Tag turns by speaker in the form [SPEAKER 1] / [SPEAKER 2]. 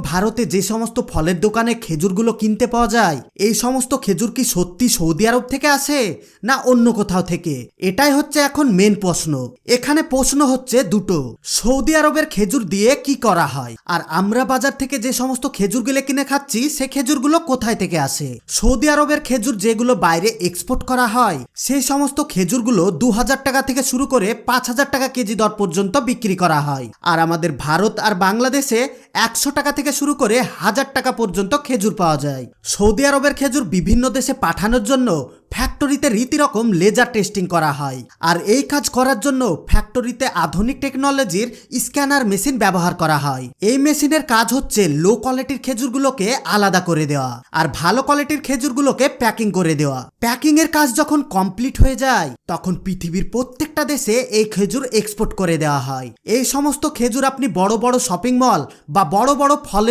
[SPEAKER 1] ভারতে যে সমস্ত ফলের দোকানে খেজুরগুলো কিনতে পাওয়া যায় এই সমস্ত খেজুর কি সত্যি সৌদি আরব থেকে আসে না অন্য কোথাও থেকে? এটাই হচ্ছে এখন মেন প্রশ্ন। এখানে প্রশ্ন হচ্ছে দুটো, সৌদি আরবের খেজুর দিয়ে কি করা হয়, আর আমরা বাজার থেকে যে সমস্ত খেজুরগুলো কিনে খাচ্ছি সে খেজুরগুলো কোথায় থেকে আসে। সৌদি আরবের খেজুর যেগুলো বাইরে এক্সপোর্ট করা হয় সেই সমস্ত খেজুরগুলো 2000 টাকা থেকে শুরু করে 5000 টাকা কেজি দর পর্যন্ত বিক্রি করা হয়, আর আমাদের ভারত আর বাংলাদেশে 100 টাকা থেকে শুরু করে 1000 টাকা পর্যন্ত খেজুর পাওয়া যায়। সৌদি আরবের খেজুর বিভিন্ন দেশে পাঠানোর জন্য ফ্যাক্টরিতে রীতিরকম লেজার টেস্টিং করা হয়, আর এই কাজ করার জন্য ফ্যাক্টরিতে আধুনিক টেকনোলজির স্ক্যানার মেশিন ব্যবহার করা হয়। এই মেশিনের কাজ হচ্ছে লো কোয়ালিটির খেজুরগুলোকে আলাদা করে দেওয়া আর ভালো কোয়ালিটির খেজুরগুলোকে প্যাকিং করে দেওয়া। প্যাকিং এর কাজ যখন কমপ্লিট হয়ে যায় তখন পৃথিবীর প্রত্যেকটা দেশে এই খেজুর এক্সপোর্ট করে দেওয়া হয়। এই সমস্ত খেজুর আপনি বড় বড় শপিং মল বা বড় বড় ফলের